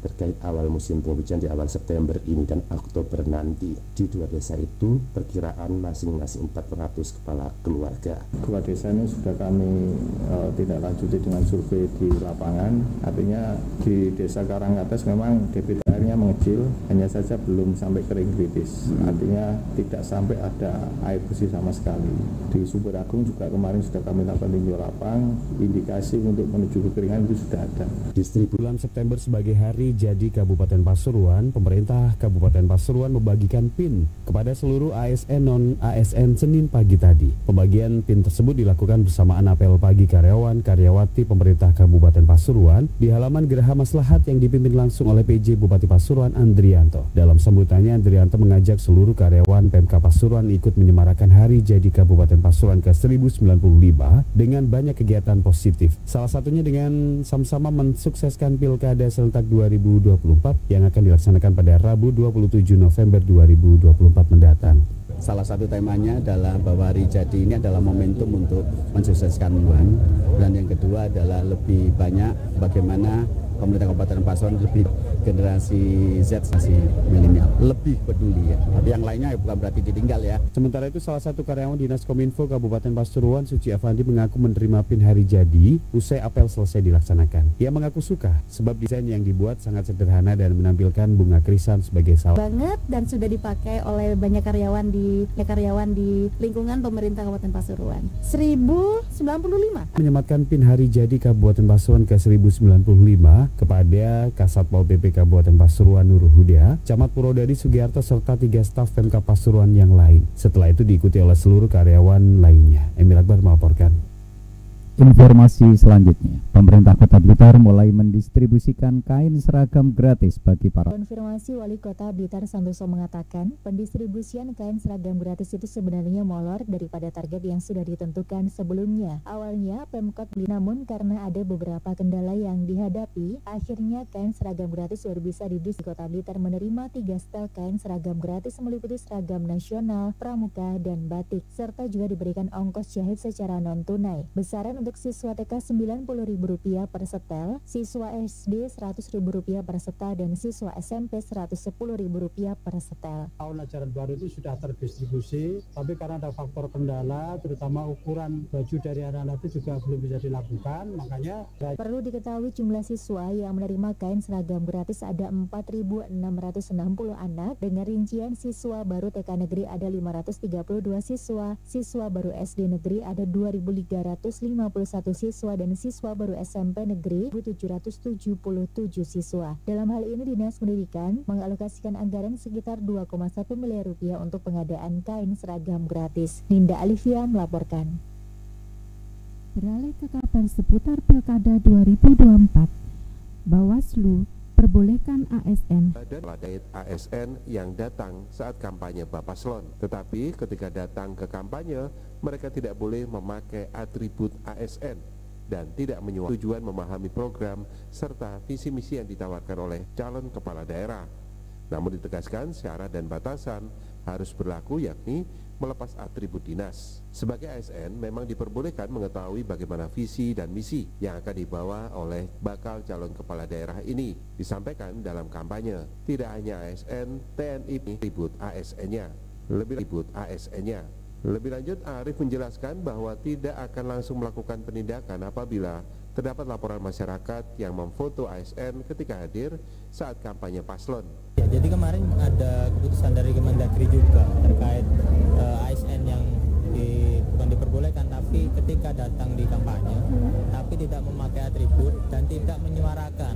terkait awal musim penghujan di awal September ini dan Oktober nanti. Di dua desa itu perkiraan masing-masing 400 kepala keluarga. Dua desa ini sudah kami tidak lanjuti dengan survei di lapangan. Artinya di desa Karangates memang debit airnya mengecil, hanya saja belum sampai kering kritis. Artinya tidak sampai ada air bersih sama sekali. Di Sumber Agung juga kemarin sudah kami lakukan tinjau lapang, indikasi untuk menuju kekeringan itu sudah ada. Bulan September sebagai hari jadi Kabupaten Pasuruan, pemerintah Kabupaten Pasuruan membagikan PIN kepada seluruh ASN non-ASN Senin pagi tadi. Pembagian PIN tersebut dilakukan bersamaan apel pagi karyawan-karyawati pemerintah Kabupaten Pasuruan di halaman Geraha Maslahat yang dipimpin langsung oleh PJ Bupati Pasuruan Andrianto. Dalam sambutannya, Andrianto mengajak seluruh karyawan Pemkab Pasuruan ikut menyemarakan hari jadi Kabupaten Pasuruan ke-1095 dengan banyak kegiatan positif. Salah satunya dengan sama-sama mensukseskan Pilkada serentak 2024 yang akan dilaksanakan pada Rabu 27 November 2024 mendatang. Salah satu temanya adalah bahwa hari jadi ini adalah momentum untuk mensukseskan UAN, dan yang kedua adalah lebih banyak bagaimana pemerintah Kabupaten Pasuruan lebih generasi Z, masih milenial, lebih peduli ya. Tapi yang lainnya bukan berarti ditinggal ya. Sementara itu salah satu karyawan Dinas Kominfo Kabupaten Pasuruan, Suci Avandi, mengaku menerima PIN hari jadi usai apel selesai dilaksanakan. Ia mengaku suka sebab desain yang dibuat sangat sederhana dan menampilkan bunga krisan sebagai salah banget dan sudah dipakai oleh banyak karyawan di lingkungan pemerintah Kabupaten Pasuruan. 1095. Menyematkan PIN hari jadi Kabupaten Pasuruan ke 1095 kepada Kasatpol PP Kabupaten Pasuruan Nurul Huda, Camat Purwodadi Sugiarto serta 3 staf Pemkab Pasuruan yang lain. Setelah itu diikuti oleh seluruh karyawan lainnya. Emil Akbar melaporkan. Informasi selanjutnya, pemerintah Kota Blitar mulai mendistribusikan kain seragam gratis bagi para. Konfirmasi Wali Kota Blitar Santoso mengatakan, pendistribusian kain seragam gratis itu sebenarnya molor daripada target yang sudah ditentukan sebelumnya. Awalnya Pemkot Blitar, namun karena ada beberapa kendala yang dihadapi, akhirnya kain seragam gratis baru bisa didistribusikan. Kota Blitar menerima 3 setel kain seragam gratis meliputi seragam nasional, pramuka, dan batik, serta juga diberikan ongkos jahit secara non-tunai. Besaran untuk siswa TK Rp90.000 per setel, siswa SD Rp100.000 per setel, dan siswa SMP Rp110.000 per setel. Tahun ajaran baru itu sudah terdistribusi, tapi karena ada faktor kendala, terutama ukuran baju dari anak-anak itu juga belum bisa dilakukan, makanya perlu diketahui jumlah siswa yang menerima kain seragam gratis ada 4.660 anak, dengan rincian siswa baru TK negeri ada 532 siswa, siswa baru SD negeri ada 2.351 siswa, dan siswa baru SMP negeri 777 siswa. Dalam hal ini Dinas Pendidikan mengalokasikan anggaran sekitar 2,1 miliar rupiah untuk pengadaan kain seragam gratis. Ninda Alivia melaporkan. Beralih ke kabar seputar Pilkada 2024, Bawaslu perbolehkan ASN dan ASN yang datang saat kampanye Bapaslon. Tetapi ketika datang ke kampanye, mereka tidak boleh memakai atribut ASN dan tidak tujuan memahami program serta visi misi yang ditawarkan oleh calon kepala daerah. Namun ditegaskan syarat dan batasan harus berlaku, yakni melepas atribut dinas. Sebagai ASN memang diperbolehkan mengetahui bagaimana visi dan misi yang akan dibawa oleh bakal calon kepala daerah ini. Disampaikan dalam kampanye, tidak hanya ASN, TNI atribut ASN-nya, Lebih lanjut, Arief menjelaskan bahwa tidak akan langsung melakukan penindakan apabila terdapat laporan masyarakat yang memfoto ASN ketika hadir saat kampanye paslon. Ya, jadi kemarin ada keputusan dari Kemendagri juga terkait ASN yang bukan diperbolehkan, tapi ketika datang di kampanye tapi tidak memakai atribut dan tidak menyuarakan,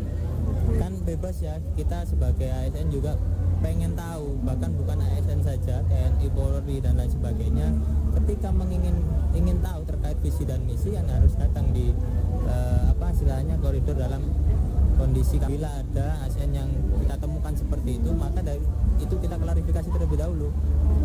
kan bebas ya, kita sebagai ASN juga pengen tahu, bahkan bukan ASN saja, TNI, Polri dan lain sebagainya, ketika ingin tahu terkait visi dan misi yang harus datang di istilahnya koridor dalam kondisi. Bila ada ASN yang kita temukan seperti itu, maka dari itu kita klarifikasi terlebih dahulu.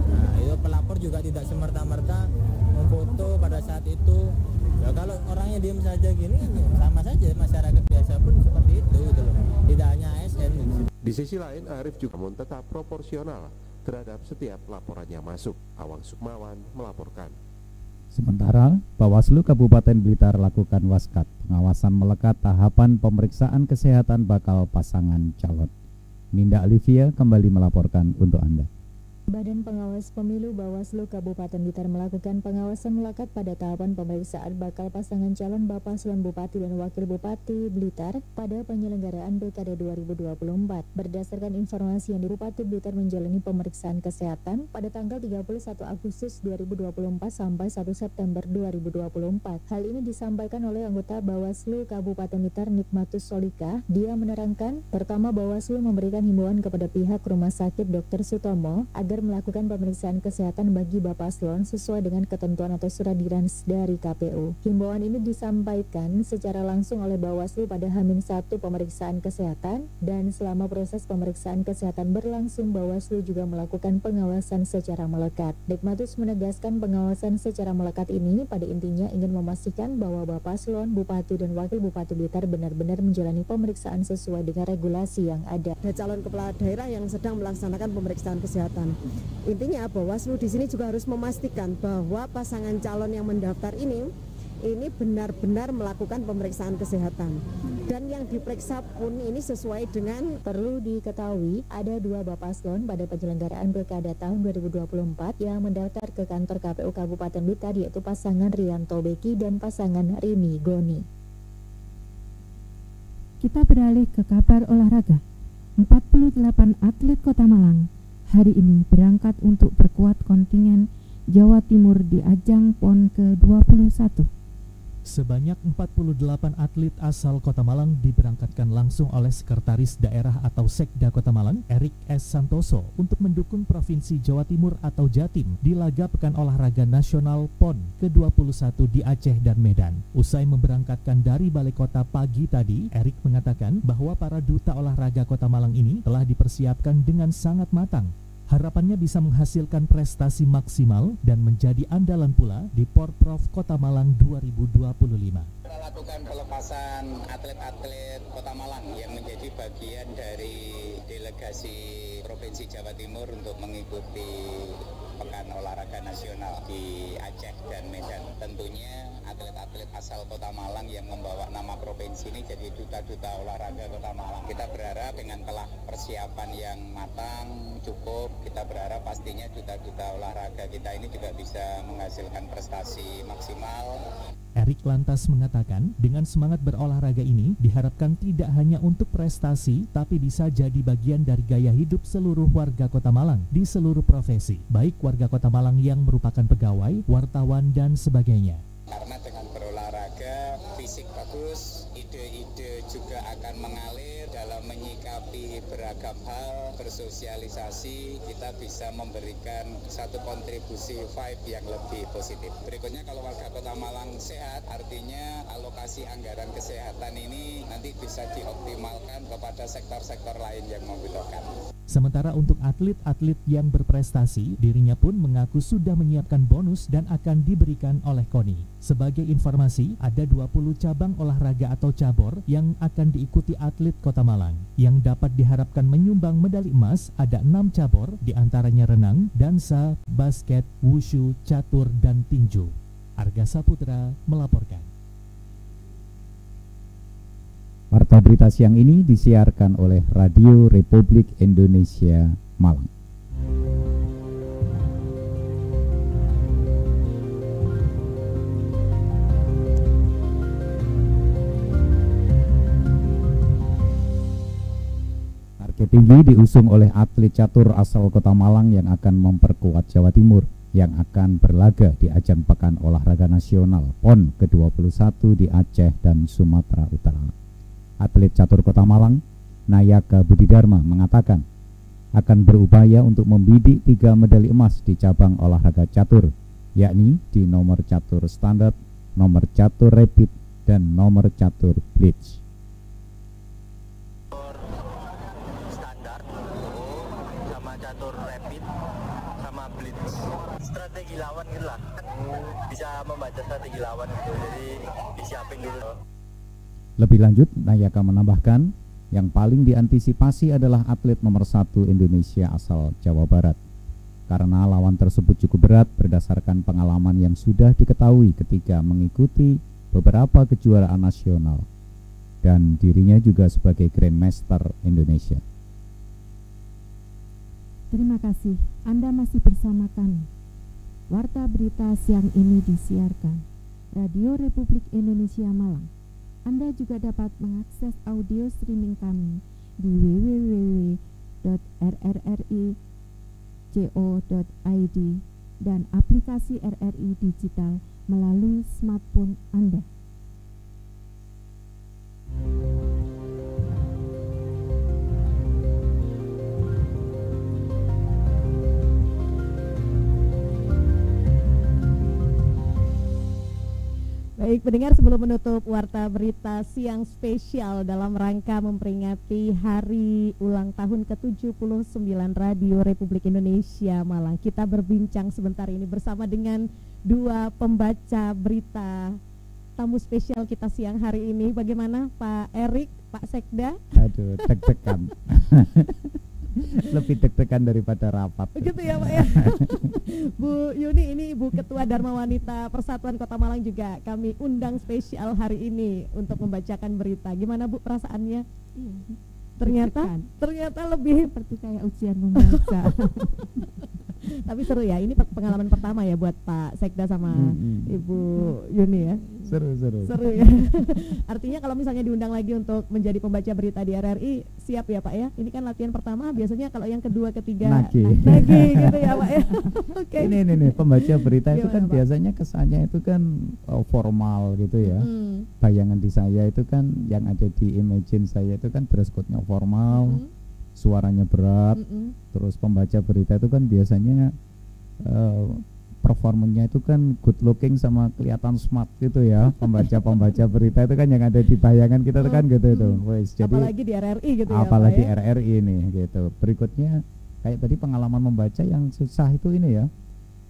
Nah, itu pelapor juga tidak semerta-merta memfoto pada saat itu. Ya, kalau orangnya diam saja gini, sama saja masyarakat biasa pun seperti itu gitu loh. Tidak hanya ASN. Di sisi lain, Arief juga tetap proporsional terhadap setiap laporan yang masuk. Awang Sukmawan melaporkan. Sementara, Bawaslu Kabupaten Blitar lakukan waskat pengawasan melekat tahapan pemeriksaan kesehatan bakal pasangan calon. Ninda Olivia kembali melaporkan untuk Anda. Badan Pengawas Pemilu Bawaslu Kabupaten Blitar melakukan pengawasan melekat pada tahapan pemeriksaan bakal pasangan calon Paslon Bupati dan Wakil Bupati Blitar pada penyelenggaraan Pilkada 2024. Berdasarkan informasi yang Bupati Blitar menjalani pemeriksaan kesehatan pada tanggal 31 Agustus 2024 sampai 1 September 2024. Hal ini disampaikan oleh anggota Bawaslu Kabupaten Blitar Nikmatus Solika. Dia menerangkan, pertama Bawaslu memberikan himbauan kepada pihak Rumah Sakit Dr. Sutomo agar melakukan pemeriksaan kesehatan bagi Bapak Paslon sesuai dengan ketentuan atau surat dinas dari KPU. Himbauan ini disampaikan secara langsung oleh Bawaslu pada H-1 pemeriksaan kesehatan, dan selama proses pemeriksaan kesehatan berlangsung Bawaslu juga melakukan pengawasan secara melekat. Nikmatus menegaskan pengawasan secara melekat ini pada intinya ingin memastikan bahwa Bapak Paslon, Bupati dan Wakil Bupati Blitar benar-benar menjalani pemeriksaan sesuai dengan regulasi yang ada. Ada calon kepala daerah yang sedang melaksanakan pemeriksaan kesehatan. Intinya Bawaslu di sini juga harus memastikan bahwa pasangan calon yang mendaftar ini benar-benar melakukan pemeriksaan kesehatan, dan yang diperiksa pun ini sesuai dengan. Perlu diketahui ada 2 Bapak Paslon pada penyelenggaraan Pilkada tahun 2024 yang mendaftar ke kantor KPU Kabupaten Blitar, yaitu pasangan Rianto Beki dan pasangan Rini Goni. Kita beralih ke kabar olahraga. 48 atlet Kota Malang hari ini berangkat untuk perkuat kontingen Jawa Timur di ajang PON ke-21. Sebanyak 48 atlet asal Kota Malang diberangkatkan langsung oleh Sekretaris Daerah atau Sekda Kota Malang, Erik S. Santoso, untuk mendukung Provinsi Jawa Timur atau Jatim di laga Pekan Olahraga Nasional PON ke-21 di Aceh dan Medan. Usai memberangkatkan dari Balai Kota pagi tadi, Erik mengatakan bahwa para duta olahraga Kota Malang ini telah dipersiapkan dengan sangat matang. Harapannya bisa menghasilkan prestasi maksimal dan menjadi andalan pula di Porprov Kota Malang 2025. Kita lakukan pelepasan atlet-atlet Kota Malang yang menjadi bagian dari delegasi Provinsi Jawa Timur untuk mengikuti Pekan Olahraga Nasional di Aceh dan Medan. Tentunya atlet-atlet asal Kota Malang yang membawa nama provinsi ini jadi duta-duta olahraga Kota Malang. Kita berharap dengan telah persiapan yang matang, cukup, kita berharap pastinya duta-duta olahraga kita ini juga bisa menghasilkan prestasi maksimal. Erik lantas mengatakan, dengan semangat berolahraga ini diharapkan tidak hanya untuk prestasi, tapi bisa jadi bagian dari gaya hidup seluruh warga Kota Malang di seluruh profesi, baik warga Kota Malang yang merupakan pegawai, wartawan, dan sebagainya. Karena dengan berolahraga, fisik bagus, ide-ide juga akan mengalir dalam menyikapi beragam hal, bersosialisasi, kita bisa memberikan satu kontribusi vibe yang lebih positif. Berikutnya, kalau warga Kota Malang sehat, artinya alokasi anggaran kesehatan ini nanti bisa dioptimalkan kepada sektor-sektor lain yang membutuhkan. Sementara untuk atlet-atlet yang berprestasi, dirinya pun mengaku sudah menyiapkan bonus dan akan diberikan oleh KONI. Sebagai informasi, ada 20 cabang olahraga atau cabur yang akan diikuti atlet Kota Malang. Yang dapat diharapkan menyumbang medali emas ada 6 cabur, diantaranya renang, dansa, basket, wushu, catur, dan tinju. Arga Saputra melaporkan. Warta berita siang ini disiarkan oleh Radio Republik Indonesia Malang. Target tinggi diusung oleh atlet catur asal Kota Malang yang akan memperkuat Jawa Timur yang akan berlaga di ajang Pekan Olahraga Nasional PON ke-21 di Aceh dan Sumatera Utara. Atlet catur Kota Malang, Nayaka Budidharma, mengatakan akan berupaya untuk membidik 3 medali emas di cabang olahraga catur, yakni di nomor catur standar, nomor catur rapid, dan nomor catur blitz. Standar sama catur rapid sama blitz. Strategi lawan gitu lah, bisa membaca strategi lawan gitu, jadi disiapin dulu. Lebih lanjut, Nayaka menambahkan, yang paling diantisipasi adalah atlet nomor 1 Indonesia asal Jawa Barat. karena lawan tersebut cukup berat berdasarkan pengalaman yang sudah diketahui ketika mengikuti beberapa kejuaraan nasional dan dirinya juga sebagai Grandmaster Indonesia. Terima kasih, Anda masih bersama kami. Warta berita siang ini disiarkan Radio Republik Indonesia Malang. Anda juga dapat mengakses audio streaming kami di www.rrri.co.id dan aplikasi RRI Digital melalui smartphone Anda. Baik, pendengar, sebelum menutup warta berita siang spesial dalam rangka memperingati hari ulang tahun ke-79 Radio Republik Indonesia Malang, kita berbincang sebentar ini bersama dengan dua pembaca berita tamu spesial kita siang hari ini. Bagaimana Pak Erik, Pak Sekda? Aduh, deg-degan. Lebih deg-degan daripada rapat. Begitu ya Pak ya. Bu Yuni, ini Ibu Ketua Dharma Wanita Persatuan Kota Malang juga kami undang spesial hari ini untuk membacakan berita. Gimana Bu perasaannya? Iya. Ternyata lebih seperti kayak ujian membaca. Tapi seru ya, ini pengalaman pertama ya buat Pak Sekda sama Ibu Yuni ya. Seru ya. Artinya kalau misalnya diundang lagi untuk menjadi pembaca berita di RRI, siap ya Pak ya? Ini kan latihan pertama, biasanya kalau yang kedua, ketiga nagi gitu ya Pak ya. Okay. Ini pembaca berita itu kan Pak? Biasanya kesannya itu kan formal gitu ya. Bayangan di saya itu kan yang ada di imagine saya itu kan dress code-nya formal. Suaranya berat, terus pembaca berita itu kan biasanya performanya itu kan good looking sama kelihatan smart gitu ya. Pembaca berita itu kan yang ada di bayangan kita itu kan gitu itu. Jadi apalagi di RRI gitu ya. Apalagi RRI ini gitu. Berikutnya kayak tadi pengalaman membaca yang susah itu ini ya.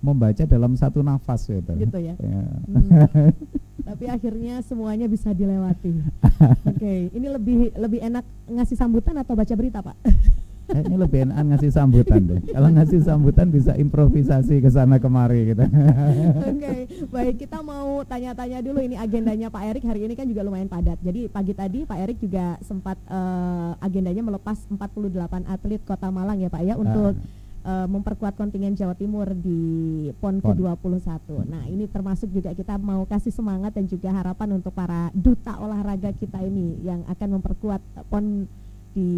Membaca dalam satu nafas gitu. Gitu ya. Tapi akhirnya semuanya bisa dilewati. Oke, ini lebih enak ngasih sambutan atau baca berita, Pak? Kayaknya lebih enak ngasih sambutan deh. Kalau ngasih sambutan bisa improvisasi ke sana kemari gitu. Oke, baik, kita mau tanya-tanya dulu ini agendanya Pak Erik hari ini kan juga lumayan padat. Jadi pagi tadi Pak Erik juga sempat agendanya melepas 48 atlet Kota Malang ya Pak ya untuk memperkuat kontingen Jawa Timur di PON ke-21. Nah, ini termasuk juga kita mau kasih semangat dan juga harapan untuk para duta olahraga kita ini yang akan memperkuat PON di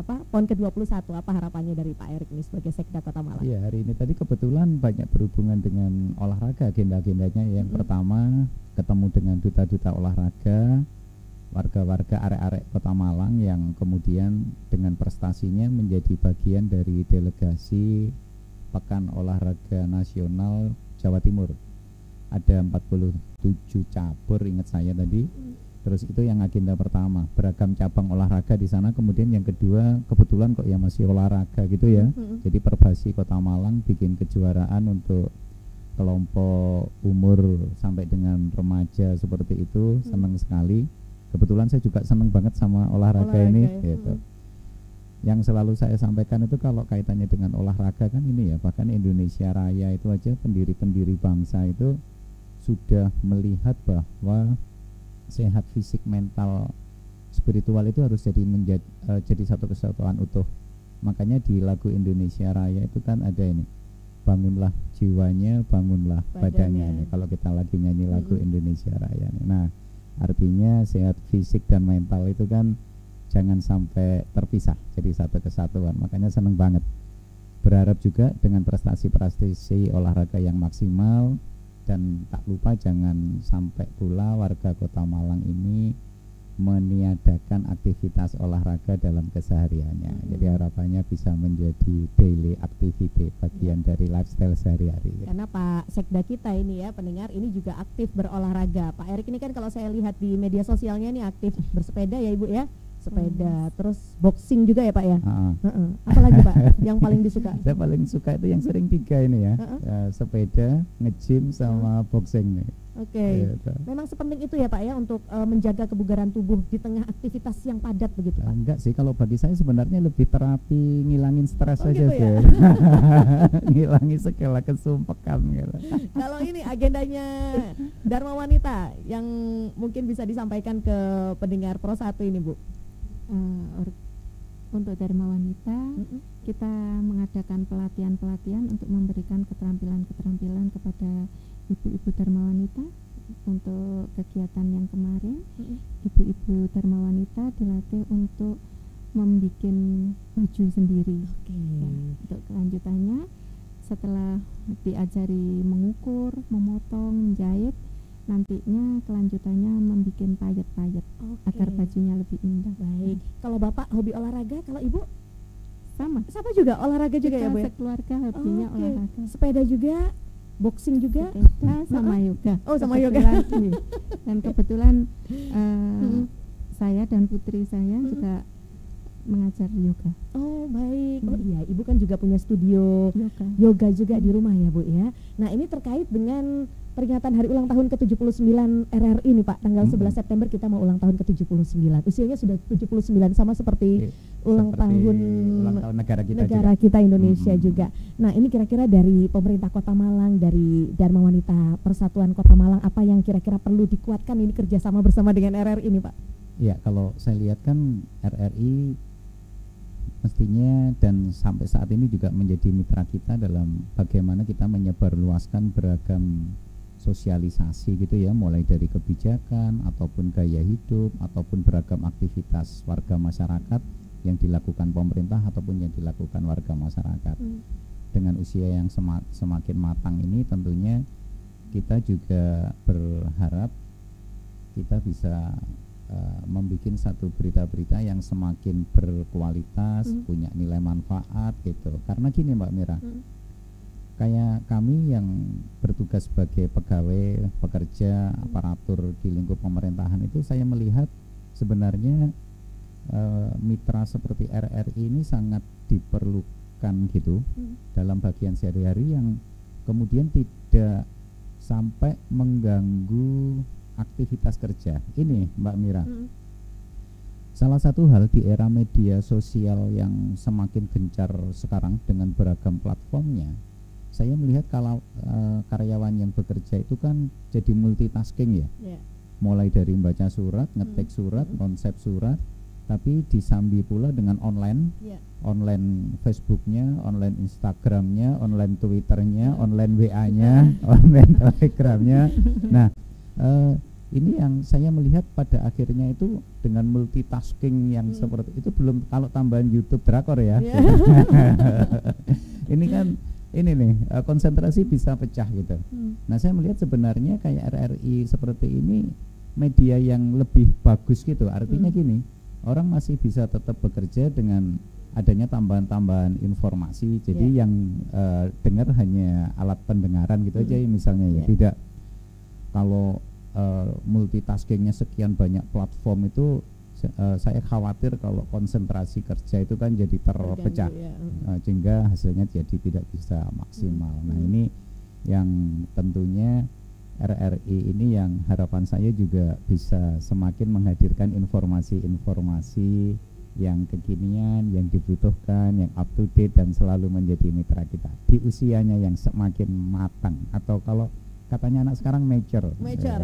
PON ke-21. Apa harapannya dari Pak Erik ini sebagai Sekda Kota Malang? Iya, hari ini tadi kebetulan banyak berhubungan dengan olahraga agenda-agendanya. Yang pertama ketemu dengan duta-duta olahraga, warga-warga arek-arek Kota Malang yang kemudian dengan prestasinya menjadi bagian dari delegasi Pekan Olahraga Nasional Jawa Timur. Ada 47 cabur ingat saya tadi. Terus itu yang agenda pertama, beragam cabang olahraga di sana. Kemudian yang kedua, kebetulan kok ya masih olahraga gitu ya. Jadi Perbasi Kota Malang bikin kejuaraan untuk kelompok umur sampai dengan remaja seperti itu. Senang sekali. Kebetulan saya juga senang banget sama olahraga ini gitu. Yang selalu saya sampaikan itu kalau kaitannya dengan olahraga kan ini ya, bahkan Indonesia Raya itu aja pendiri-pendiri bangsa itu sudah melihat bahwa sehat fisik, mental, spiritual itu harus jadi satu kesatuan utuh. Makanya di lagu Indonesia Raya itu kan ada ini, bangunlah jiwanya, bangunlah badannya. Kalau kita lagi nyanyi lagu Indonesia Raya nih. Nah, artinya sehat fisik dan mental itu kan jangan sampai terpisah, jadi satu kesatuan. Makanya senang banget. Berharap juga dengan prestasi-prestasi olahraga yang maksimal, dan tak lupa jangan sampai pula warga Kota Malang ini meniadakan aktivitas olahraga dalam kesehariannya. Jadi harapannya bisa menjadi daily activity, bagian dari lifestyle sehari-hari. Karena Pak Sekda kita ini ya pendengar ini juga aktif berolahraga. Pak Erik ini kan kalau saya lihat di media sosialnya ini aktif bersepeda ya Ibu ya. Sepeda, terus boxing juga ya Pak ya. Apalagi Pak yang paling disuka? Saya paling suka itu yang sering 3 ini ya, sepeda, nge-gym sama boxing nih. Oke. Gitu. Memang sepenting itu ya Pak ya untuk menjaga kebugaran tubuh di tengah aktivitas yang padat begitu Pak. Enggak sih, kalau bagi saya sebenarnya lebih terapi ngilangin stres aja gitu ya? Ngilangin segala kesumpekan gitu. Kalau ini agendanya Dharma Wanita yang mungkin bisa disampaikan ke pendengar Pro 1 ini Bu. Untuk Dharma Wanita kita mengadakan pelatihan-pelatihan untuk memberikan keterampilan-keterampilan kepada ibu-ibu Dharma Wanita. Untuk kegiatan yang kemarin ibu-ibu Dharma Wanita dilatih untuk membuat baju sendiri. Ya, untuk kelanjutannya setelah diajari mengukur, memotong, menjahit, nantinya kelanjutannya membuat payet-payet agar bajunya lebih indah. Baik. Kalau Bapak hobi olahraga, kalau Ibu sama juga olahraga juga ya Bu ya? Sekeluarga hobinya olahraga. Sepeda juga, boxing juga, sama yoga. Oh, sama yoga. Dan kebetulan saya dan putri saya juga mengajar yoga. Oh baik. Oh iya, Ibu kan juga punya studio yoga juga di rumah ya Bu ya. Nah ini terkait dengan peringatan hari ulang tahun ke-79 RRI nih Pak, tanggal 11 September kita mau ulang tahun ke-79. Usianya sudah 79 sama seperti ulang tahun negara kita Indonesia juga. Nah ini kira-kira dari pemerintah Kota Malang, dari Dharma Wanita Persatuan Kota Malang, apa yang kira-kira perlu dikuatkan ini kerjasama bersama dengan RRI ini Pak? Ya kalau saya lihat kan RRI mestinya dan sampai saat ini juga menjadi mitra kita dalam bagaimana kita menyebarluaskan beragam sosialisasi gitu ya, mulai dari kebijakan ataupun gaya hidup ataupun beragam aktivitas warga masyarakat yang dilakukan pemerintah ataupun yang dilakukan warga masyarakat. Dengan usia yang semakin matang ini tentunya kita juga berharap kita bisa membuat satu berita-berita yang semakin berkualitas, punya nilai manfaat gitu. Karena gini Mbak Mira, kayak kami yang bertugas sebagai pegawai, pekerja, aparatur di lingkup pemerintahan itu saya melihat sebenarnya mitra seperti RRI ini sangat diperlukan gitu dalam bagian sehari-hari yang kemudian tidak sampai mengganggu aktivitas kerja. Ini Mbak Mira, salah satu hal di era media sosial yang semakin gencar sekarang dengan beragam platformnya, saya melihat kalau karyawan yang bekerja itu kan jadi multitasking ya. Mulai dari membaca surat, ngetik surat, konsep surat, tapi disambi pula dengan online, online Facebooknya, online Instagramnya, online Twitternya, online WA-nya, online Telegramnya. Nah, ini yang saya melihat pada akhirnya itu dengan multitasking yang seperti itu, belum kalau tambahan YouTube drakor ya. Ini kan ini nih konsentrasi bisa pecah gitu. Nah saya melihat sebenarnya kayak RRI seperti ini media yang lebih bagus gitu. Artinya gini, orang masih bisa tetap bekerja dengan adanya tambahan-tambahan informasi. Jadi yang dengar hanya alat pendengaran gitu aja misalnya ya. Tidak kalau multitaskingnya sekian banyak platform itu saya khawatir kalau konsentrasi kerja itu kan jadi terpecah sehingga hasilnya jadi tidak bisa maksimal. Nah ini yang tentunya RRI ini yang harapan saya juga bisa semakin menghadirkan informasi-informasi yang kekinian, yang dibutuhkan, yang up to date dan selalu menjadi mitra kita di usianya yang semakin matang, atau kalau katanya anak sekarang mature ya.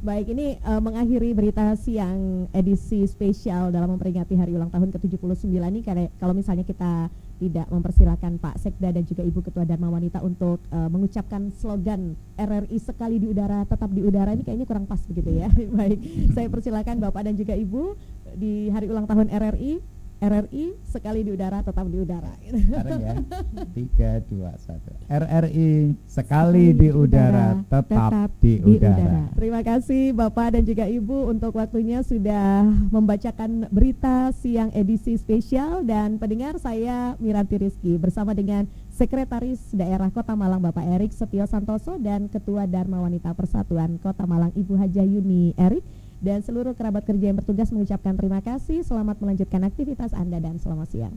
Baik, ini mengakhiri berita siang edisi spesial dalam memperingati hari ulang tahun ke-79 ini. Kalau misalnya kita tidak mempersilakan Pak Sekda dan juga Ibu Ketua Dharma Wanita untuk mengucapkan slogan RRI sekali di udara tetap di udara, ini kayaknya kurang pas begitu ya. Baik, saya persilakan Bapak dan juga Ibu di hari ulang tahun RRI sekali di udara tetap di udara. Sekarang ya 3, 2, 1 RRI sekali di udara tetap di udara. Terima kasih Bapak dan juga Ibu untuk waktunya sudah membacakan berita siang edisi spesial. Dan pendengar, saya Miranti Rizky bersama dengan Sekretaris Daerah Kota Malang Bapak Erik Setio Santoso dan Ketua Dharma Wanita Persatuan Kota Malang Ibu Haja Yuni Erik, dan seluruh kerabat kerja yang bertugas mengucapkan terima kasih. Selamat melanjutkan aktivitas Anda dan selamat siang.